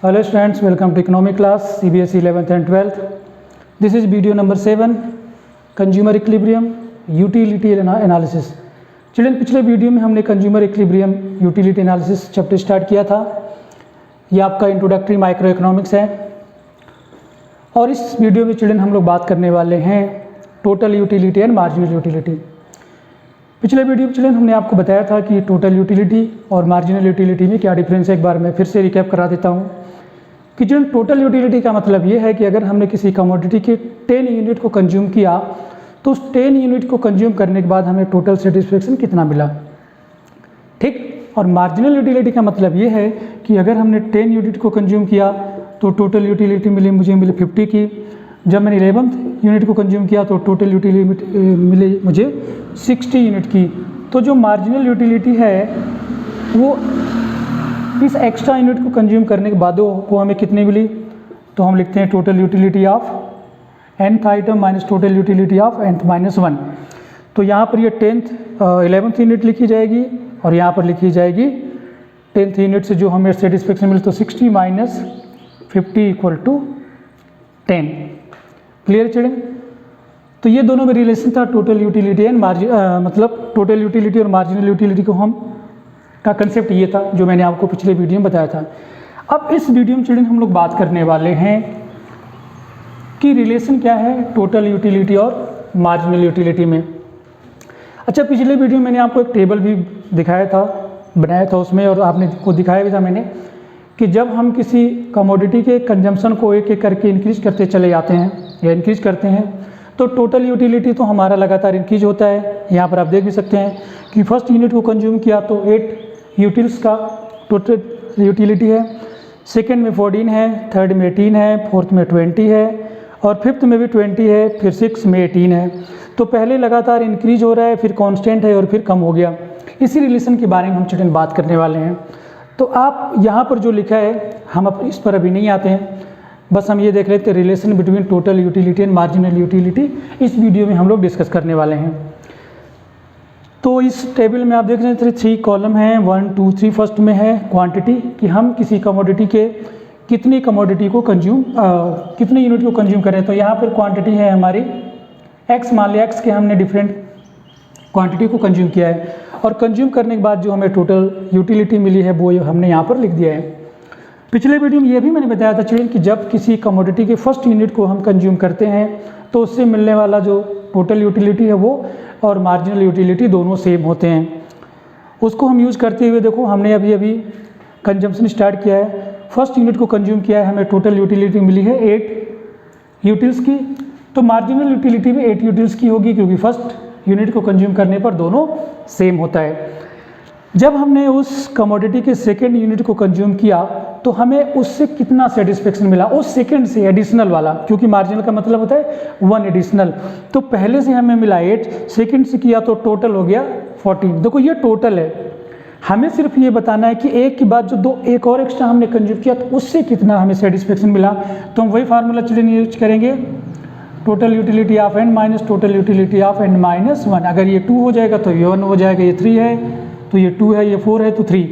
Hello students, welcome to economic class CBSE 11th and 12th. This is video number 7, consumer equilibrium utility analysis. Children पिछले video में हमने consumer equilibrium utility analysis chapter start किया था। ये आपका introductory micro economics है और इस वीडियो में चिल्ड्रन हम लोग बात करने वाले हैं total utility and marginal utility. पिछले वीडियो में चिल्ड्रन हमने आपको बताया था कि टोटल यूटिलिटी और मार्जिनल यूटिलिटी में क्या डिफरेंस है। एक बार मैं फिर से रिकैप करा देता हूँ कि चिल्ड्रन टोटल यूटिलिटी का मतलब ये है कि अगर हमने किसी कमोडिटी के 10 यूनिट को कंज्यूम किया तो उस 10 यूनिट को कंज्यूम करने के बाद हमें टोटल सेटिस्फेक्शन कितना मिला, ठीक। और मार्जिनल यूटिलिटी का मतलब ये है कि अगर हमने 10 यूनिट को कंज्यूम किया तो टोटल यूटिलिटी मुझे मिली 50 की। जब मैंने 11th यूनिट को कंज्यूम किया तो टोटल यूटिलिटी मिली मुझे 60 यूनिट की। तो जो मार्जिनल यूटिलिटी है वो इस एक्स्ट्रा यूनिट को कंज्यूम करने के बाद वो हमें कितनी मिली, तो हम लिखते हैं total utility of nth item minus total utility of nth minus 1। तो यहाँ पर ये 11th यूनिट लिखी जाएगी और यहाँ पर लिखी जाएगी 10th यूनिट से जो हमें सेटिस्फेक्शन मिली, तो 60 minus 50 equal to 10। Clear children? तो ये दोनों में रिलेशन था टोटल यूटिलिटी एंड मार्जिन, मतलब टोटल यूटिलिटी और मार्जिनल यूटिलिटी को हम का कंसेप्ट ये था जो मैंने आपको पिछले वीडियो में बताया था। अब इस वीडियो में चिल्ड्रन हम लोग बात करने वाले हैं कि रिलेशन क्या है टोटल यूटिलिटी और मार्जिनल यूटिलिटी में। अच्छा, पिछले वीडियो में मैंने आपको एक टेबल भी दिखाया था, बनाया था उसमें, और आपने को दिखाया भी था मैंने कि जब हम किसी कमोडिटी के कंजम्पशन को एक एक करके इंक्रीज करते चले जाते हैं या इंक्रीज करते हैं तो टोटल यूटिलिटी तो हमारा लगातार इंक्रीज होता है। यहाँ पर आप देख भी सकते हैं कि फर्स्ट यूनिट को कंज्यूम किया तो 8 यूटिल्स का टोटल यूटिलिटी है, सेकेंड में 14 है, थर्ड में 18 है, फोर्थ में 20 है और फिफ्थ में भी 20 है, फिर 6 में 18 है। तो पहले लगातार इंक्रीज हो रहा है, फिर कांस्टेंट है और फिर कम हो गया। इसी रिलेशन के बारे में हम चिल्ड्रन बात करने वाले हैं। तो आप यहाँ पर जो लिखा है हम इस पर अभी नहीं आते हैं, बस हम ये देख लेते हैं relation between total utility and marginal utility. इस वीडियो में हम लोग डिस्कस करने वाले हैं। तो इस टेबल में आप देख रहे हैं 3 कॉलम हैं, 1 2 3। फर्स्ट में है क्वांटिटी कि हम किसी कमोडिटी के कितनी कमोडिटी को कंज्यूम कितने यूनिट को कंज्यूम करें। तो यहाँ पर क्वांटिटी है हमारी x, मान लिया x के हमने डिफरेंट क्वांटिटी को कंज्यूम किया है और कंज्यूम करने के बाद जो हमें टोटल यूटिलिटी मिली है वो हमने यहाँ पर लिख दिया है। पिछले वीडियो में ये भी मैंने बताया था चिल्ड्रन कि जब किसी कमोडिटी के फर्स्ट यूनिट को हम कंज्यूम करते हैं तो उससे मिलने वाला जो टोटल यूटिलिटी है वो और मार्जिनल यूटिलिटी दोनों सेम होते हैं। उसको हम यूज़ करते हुए देखो हमने अभी कंजम्पशन स्टार्ट किया है, फर्स्ट यूनिट को कंज्यूम किया है, हमें टोटल यूटिलिटी मिली है 8 यूटिल्स की। तो मार्जिनल यूटिलिटी भी 8 यूटिल्स की होगी क्योंकि फर्स्ट यूनिट को कंज्यूम करने पर दोनों सेम होता है। जब हमने उस कमोडिटी के सेकेंड यूनिट को कंज्यूम किया तो हमें उससे कितना सेटिस्फेक्शन मिला, उस सेकेंड से एडिशनल वाला, क्योंकि मार्जिनल का मतलब होता है 1 एडिशनल। तो पहले से हमें मिला 8, सेकेंड से किया तो टोटल हो गया 14। देखो ये टोटल है, हमें सिर्फ ये बताना है कि एक के बाद जो एक और एक्स्ट्रा हमने कंज्यूम किया तो उससे कितना हमें सेटिस्फेक्शन मिला। तो हम वही फार्मूला चिल्ड्रन यूज करेंगे, total utility of n minus total utility of n minus 1। अगर ये 2 हो जाएगा तो ये 1 हो जाएगा, ये 3 है तो ये 2 है, ये 4 है तो 3।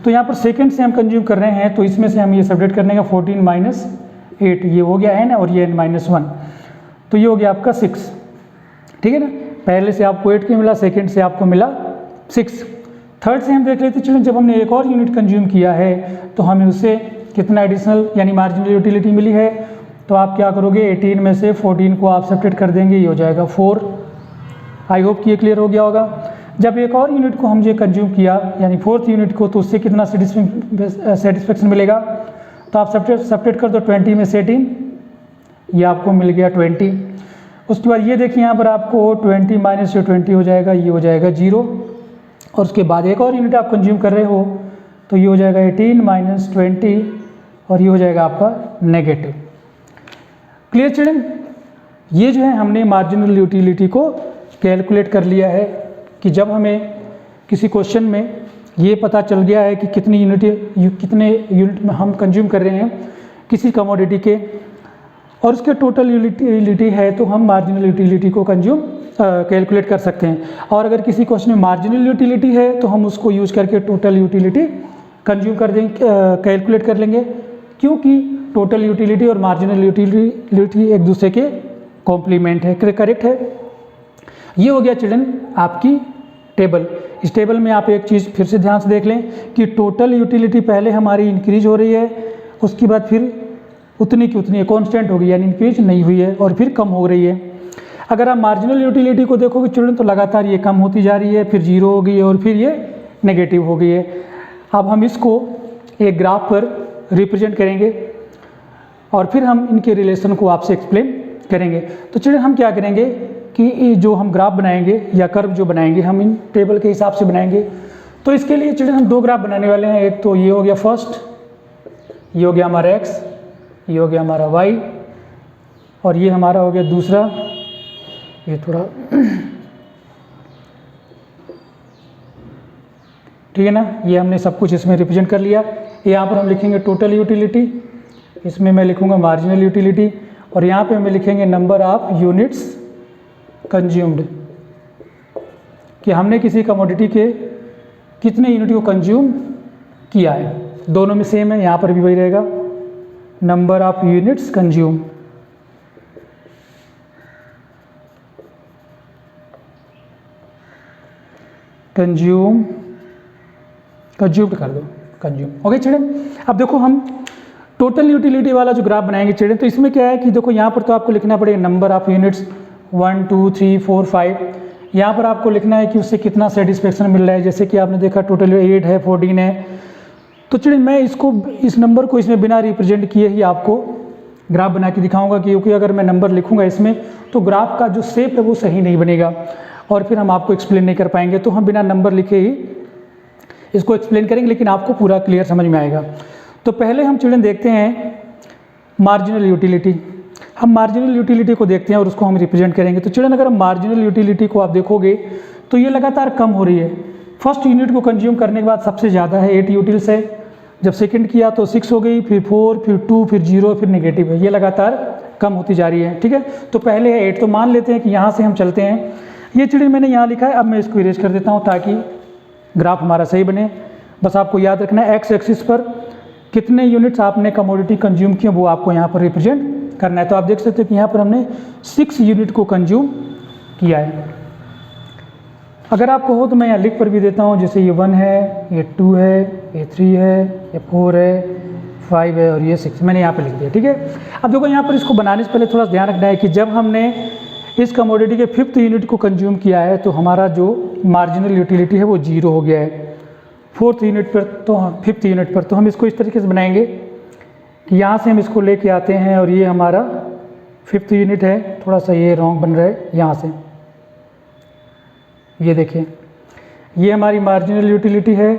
तो यहाँ पर सेकंड से हम कंज्यूम कर रहे हैं तो इसमें से हम ये सब्ट्रैक्ट करने का 14 माइनस 8, ये हो गया n और ये n माइनस 1, तो ये हो गया आपका 6। ठीक है ना, पहले से आपको 8 के मिला, सेकंड से आपको मिला 6। थर्ड से हम देख लेते हैं जब हमने एक और यूनिट कंज्यूम किया है तो हमें उससे कितना एडिशनल यानी मार्जिनल यूटिलिटी मिली है। तो आप क्या करोगे, 18 में से 14 को आप सब्ट्रैक्ट कर देंगे, ये हो जाएगा 4। आई होप कि ये क्लियर हो गया होगा। जब एक और यूनिट को हमने कंज्यूम किया यानी 4th यूनिट को, तो उससे कितना सेटिस्फेक्शन मिलेगा। तो आप सब्ट्रैक्ट कर दो 20 में से 18, ये आपको मिल गया 20। उसके बाद ये देखिए यहाँ पर आपको 20 माइनस 20 हो जाएगा, ये हो जाएगा 0। और उसके बाद एक और यूनिट आप कंज्यूम कर रहे हो तो ये हो जाएगा 18 माइनस 20 और ये हो जाएगा आपका नेगेटिव। Clear children? ये जो है हमने मार्जिनल यूटिलिटी को कैलकुलेट कर लिया है कि जब हमें किसी क्वेश्चन में ये पता चल गया है कि कितने यूनिट में हम कंज्यूम कर रहे हैं किसी कमोडिटी के और उसके टोटल यूटिलिटी है तो हम मार्जिनल यूटिलिटी को कैलकुलेट कर सकते हैं। और अगर किसी क्वेश्चन में मार्जिनल यूटिलिटी है तो हम उसको यूज करके टोटल यूटिलिटी कंज्यूम कर देंगे, कैलकुलेट कर लेंगे। क्योंकि टोटल यूटिलिटी और मार्जिनल यूटिलिटी एक दूसरे के कॉम्प्लीमेंट है, करेक्ट है। ये हो गया चिल्ड्रन आपकी टेबल। इस टेबल में आप एक चीज़ फिर से ध्यान से देख लें कि टोटल यूटिलिटी पहले हमारी इंक्रीज हो रही है, उसके बाद फिर उतनी की उतनी कांस्टेंट हो गई, यानी इंक्रीज नहीं हुई है, और फिर कम हो रही है। अगर आप मार्जिनल यूटिलिटी को देखोगे चिल्ड्रन तो लगातार ये कम होती जा रही है, फिर जीरो हो गई है और फिर ये नेगेटिव हो गई है। अब हम इसको एक ग्राफ पर रिप्रेजेंट करेंगे और फिर हम इनके रिलेशन को आपसे एक्सप्लेन करेंगे। तो चिल्ड्रन हम क्या करेंगे कि जो हम ग्राफ बनाएंगे या कर्व जो बनाएंगे हम इन टेबल के हिसाब से बनाएंगे। तो इसके लिए चिल्ड्रन हम दो ग्राफ बनाने वाले हैं। एक तो ये हो गया फर्स्ट, ये हो गया हमारा एक्स, ये हो गया हमारा वाई, और ये हमारा हो गया दूसरा, ये थोड़ा ठीक है ना। ये हमने सब कुछ इसमें रिप्रेजेंट कर लिया। यहाँ पर हम लिखेंगे टोटल यूटिलिटी, इसमें मैं लिखूँगा मार्जिनल यूटिलिटी, और यहाँ पे हमें लिखेंगे नंबर ऑफ यूनिट्स कंज्यूम्ड, कि हमने किसी कमोडिटी के कितने यूनिट को कंज्यूम किया है। दोनों में सेम है, यहाँ पर भी वही रहेगा, number of units consume. Consumed कर दो, कंज्यूम। ओके चिल्ड्रन, अब देखो हम टोटल यूटिलिटी वाला जो ग्राफ बनाएंगे चिल्ड्रन, तो इसमें क्या है कि देखो यहाँ पर तो आपको लिखना पड़ेगा नंबर ऑफ यूनिट्स 1 2 3 4 5। यहाँ पर आपको लिखना है कि उससे कितना सेटिस्फेक्शन मिल रहा है। जैसे कि आपने देखा टोटल 8 है, 14 है। तो चिल्ड्रन मैं इसको इस नंबर को इसमें बिना रिप्रेजेंट किए ही आपको ग्राफ बना के दिखाऊंगा, क्योंकि अगर मैं नंबर लिखूंगा इसमें तो ग्राफ का जो शेप है वो सही नहीं बनेगा और फिर हम आपको एक्सप्लेन नहीं कर पाएंगे। तो हम बिना नंबर लिखे ही इसको एक्सप्लेन करेंगे, लेकिन आपको पूरा क्लियर समझ में आएगा। तो पहले हम चिल्ड्रन देखते हैं मार्जिनल यूटिलिटी। हम मार्जिनल यूटिलिटी को देखते हैं और उसको हम रिप्रेजेंट करेंगे। तो चिल्ड्रन अगर मार्जिनल यूटिलिटी को आप देखोगे तो ये लगातार कम हो रही है। फर्स्ट यूनिट को कंज्यूम करने के बाद सबसे ज़्यादा है 8 यूटिल्स है, जब सेकंड किया तो 6 हो गई, फिर 4, फिर 2, फिर 0, फिर नेगेटिव है। ये लगातार कम होती जा रही है, ठीक है। तो पहले है 8, तो मान लेते हैं कि यहाँ से हम चलते हैं। ये चिल्ड्रन मैंने यहाँ लिखा है, अब मैं इसको इरेज कर देता हूँ ताकि ग्राफ हमारा सही बने। बस आपको याद रखना है एक्स एक्सिस पर कितने यूनिट्स आपने कमोडिटी कंज्यूम किए वो आपको यहाँ पर रिप्रेजेंट करना है। तो आप देख सकते हैं कि यहाँ पर हमने 6 यूनिट को कंज्यूम किया है। अगर आपको हो तो मैं यहाँ लिख पर भी देता हूँ, जैसे ये 1 है, ये 2 है, ये 3 है, ये 4 है, 5 है और ये 6 मैंने यहाँ पे लिख दिया, ठीक है। अब देखो यहाँ पर इसको बनाने से पहले थोड़ा ध्यान रखना है कि जब हमने इस कमोडिटी के 5th यूनिट को कंज्यूम किया है तो हमारा जो मार्जिनल यूटिलिटी है वो 0 हो गया है। 4th यूनिट पर तो 5th यूनिट पर तो हम इसको इस तरीके से बनाएंगे कि यहाँ से हम इसको लेके आते हैं और ये हमारा 5th यूनिट है। थोड़ा सा ये रॉन्ग बन रहा है, यहाँ से ये देखिए, ये हमारी मार्जिनल यूटिलिटी है,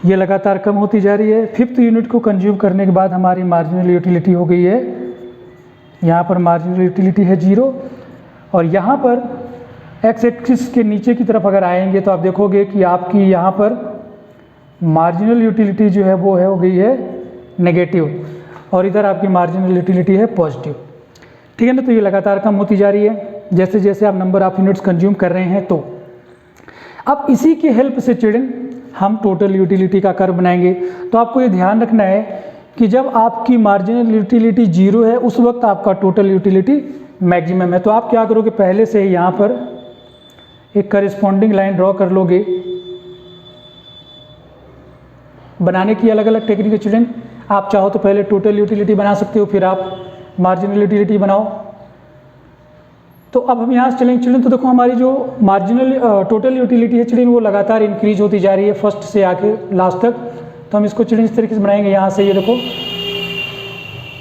ये लगातार कम होती जा रही है। 5th यूनिट को कंज्यूम करने के बाद हमारी मार्जिनल यूटिलिटी हो गई है, यहाँ पर मार्जिनल यूटिलिटी है 0। और यहाँ पर एक्स एक्सिस के नीचे की तरफ अगर आएंगे तो आप देखोगे कि आपकी यहाँ पर मार्जिनल यूटिलिटी जो है वो हो गई है नेगेटिव, और इधर आपकी मार्जिनल यूटिलिटी है पॉजिटिव, ठीक है ना। तो ये लगातार कम होती जा रही है जैसे जैसे आप नंबर ऑफ यूनिट्स कंज्यूम कर रहे हैं। तो अब इसी की हेल्प से चिल्ड्रन हम टोटल यूटिलिटी का कर्व बनाएंगे। तो आपको ये ध्यान रखना है कि जब आपकी मार्जिनल यूटिलिटी 0 है उस वक्त आपका टोटल यूटिलिटी मैक्सिमम है। तो आप क्या करोगे, पहले से ही यहाँ पर एक करिस्पॉन्डिंग लाइन ड्रॉ कर लोगे। बनाने की अलग अलग टेक्निक है चिल्ड्रन, आप चाहो तो पहले टोटल यूटिलिटी बना सकते हो, फिर आप मार्जिनल यूटिलिटी बनाओ। तो अब हम यहाँ से चलेंगे चिल्ड्रन। तो देखो हमारी जो मार्जिनल टोटल यूटिलिटी है चिल्ड्रन वो लगातार इंक्रीज होती जा रही है फर्स्ट से आके लास्ट तक। तो हम इसको चिल्ड्रन इस तरीके से बनाएंगे। यहाँ से ये देखो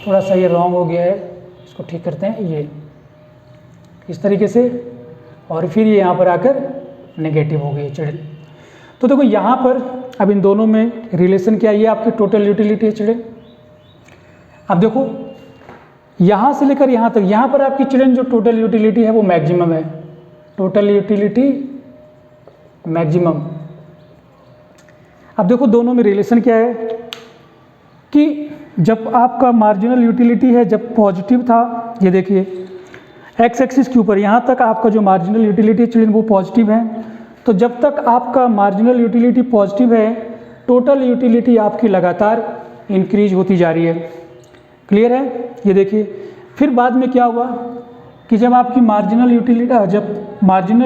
थोड़ा सा ये रॉन्ग हो गया है, इसको ठीक करते हैं, ये इस तरीके से, और फिर ये यहाँ पर आकर नेगेटिव हो गई है चिल्ड्रन। तो देखो यहाँ पर अब इन दोनों में रिलेशन क्या है, ये आपकी टोटल यूटिलिटी है चिल्ड्रन। अब देखो यहाँ से लेकर यहाँ तक, यहाँ पर आपकी चिल्ड्रन जो टोटल यूटिलिटी है वो मैक्सिमम है, टोटल यूटिलिटी मैक्सिमम। अब देखो दोनों में रिलेशन क्या है कि जब आपका मार्जिनल यूटिलिटी है जब पॉजिटिव था, ये देखिए एक्स एक्सिस के ऊपर यहाँ तक आपका जो मार्जिनल यूटिलिटी चिल्ड्रन वो पॉजिटिव है। तो जब तक आपका मार्जिनल यूटिलिटी पॉजिटिव है टोटल यूटिलिटी आपकी लगातार इंक्रीज होती जा रही है। क्लियर है? ये देखिए, फिर बाद में क्या हुआ कि जब आपकी मार्जिनल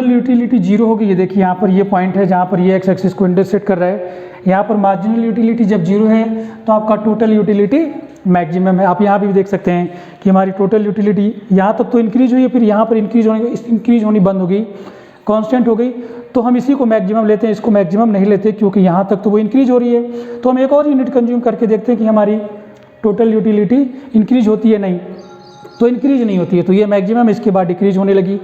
यूटिलिटी जीरो होगी, ये देखिए यहाँ पर ये पॉइंट है जहाँ पर ये एक्स एक्सिस को इंटरसेक्ट कर रहा है, यहाँ पर मार्जिनल यूटिलिटी जब जीरो है तो आपका टोटल यूटिलिटी मैक्सिमम है। आप यहाँ भी देख सकते हैं कि हमारी टोटल यूटिलिटी यहाँ तक तो इंक्रीज हुई है, फिर यहाँ पर इंक्रीज होनी बंद हो गई, कांस्टेंट हो गई, तो हम इसी को मैक्सिमम लेते हैं, इसको मैक्सिमम नहीं लेते क्योंकि यहाँ तक तो वो इंक्रीज हो रही है। तो हम एक और यूनिट कंज्यूम करके देखते हैं कि हमारी टोटल यूटिलिटी इंक्रीज होती है, नहीं तो इंक्रीज नहीं होती है, तो ये मैक्सिमम इसके बाद डिक्रीज होने लगी।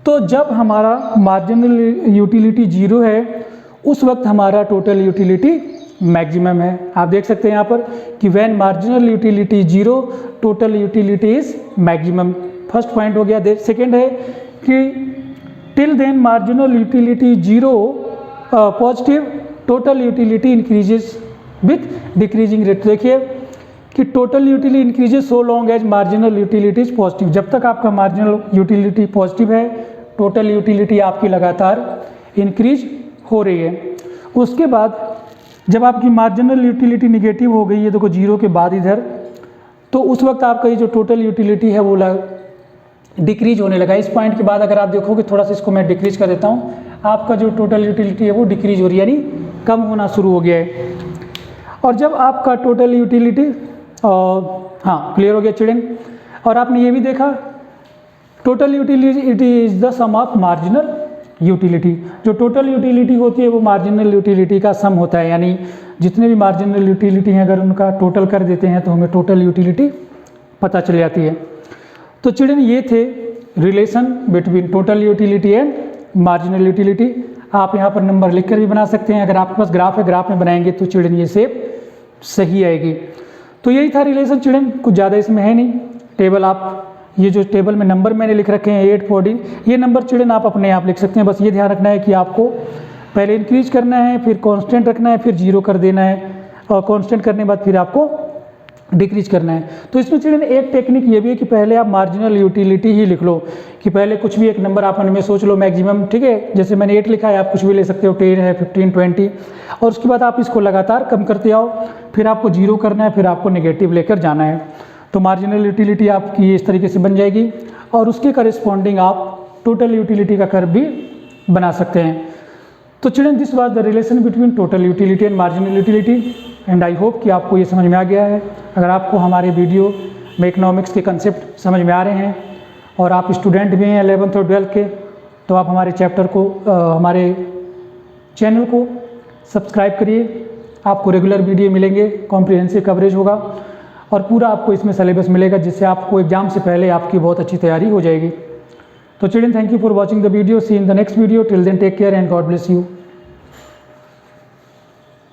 तो जब हमारा मार्जिनल यूटिलिटी जीरो है उस वक्त हमारा टोटल यूटिलिटी मैक्सिमम है। आप देख सकते हैं यहाँ पर कि when marginal utility zero total utility is maximum. First point हो गया। सेकेंड है कि till then marginal utility zero positive total utility increases with decreasing rate. देखिए कि total utility increases so long as marginal utility is positive. जब तक आपका marginal utility positive है टोटल यूटिलिटी आपकी लगातार इंक्रीज हो रही है। उसके बाद जब आपकी मार्जिनल यूटिलिटी निगेटिव हो गई है, देखो जीरो के बाद इधर, तो उस वक्त आपका ये जो टोटल यूटिलिटी है वो डिक्रीज होने लगा। इस पॉइंट के बाद अगर आप देखोगे, थोड़ा सा इसको मैं डिक्रीज कर देता हूँ, आपका जो टोटल यूटिलिटी है वो डिक्रीज हो रही है, यानी कम होना शुरू हो गया है। और जब आपका टोटल यूटिलिटी हाँ क्लियर हो गया चिल्ड्रन। और आपने ये भी देखा total utility is the sum of marginal utility. जो टोटल यूटिलिटी होती है वो मार्जिनल यूटिलिटी का सम होता है, यानी जितने भी मार्जिनल यूटिलिटी हैं अगर उनका टोटल कर देते हैं तो हमें टोटल यूटिलिटी पता चल जाती है। तो चिल्ड्रन ये थे relation between total utility and marginal utility. आप यहाँ पर नंबर लिख कर भी बना सकते हैं, अगर आपके पास ग्राफ है ग्राफ में बनाएंगे तो चिल्ड्रन ये शेप सही आएगी। तो यही था रिलेशन चिल्ड्रन, कुछ ज़्यादा इसमें है नहीं। टेबल आप ये जो टेबल में नंबर मैंने लिख रखे हैं 8, 14, ये नंबर चिल्ड्रन आप अपने आप लिख सकते हैं। बस ये ध्यान रखना है कि आपको पहले इंक्रीज करना है, फिर कांस्टेंट रखना है, फिर जीरो कर देना है, और कांस्टेंट करने के बाद फिर आपको डिक्रीज करना है। तो इसमें चिल्ड्रन एक टेक्निक ये भी है कि पहले आप मार्जिनल यूटिलिटी ही लिख लो, कि पहले कुछ भी एक नंबर आप मन में सोच लो मैक्सिमम, ठीक है, जैसे मैंने 8 लिखा है, आप कुछ भी ले सकते हो, 10 है, 15, 20, और उसके बाद आप इसको लगातार कम करते आओ, फिर आपको जीरो करना है, फिर आपको नेगेटिव लेकर जाना है। तो मार्जिनल यूटिलिटी आपकी इस तरीके से बन जाएगी, और उसके करस्पॉन्डिंग आप टोटल यूटिलिटी का कर्व भी बना सकते हैं। तो children this was the relation between total utility and marginal utility, and I hope कि आपको ये समझ में आ गया है। अगर आपको हमारे वीडियो में इकोनॉमिक्स के कंसेप्ट समझ में आ रहे हैं और आप स्टूडेंट भी हैं 11th और 12th के, तो आप हमारे चैप्टर को हमारे चैनल को सब्सक्राइब करिए। आपको रेगुलर वीडियो मिलेंगे, कॉम्प्रिहेंसिव कवरेज होगा, और पूरा आपको इसमें सिलेबस मिलेगा, जिससे आपको एग्जाम से पहले आपकी बहुत अच्छी तैयारी हो जाएगी। तो children, thank you for watching the video. See in the next video. Till then take care and God bless you.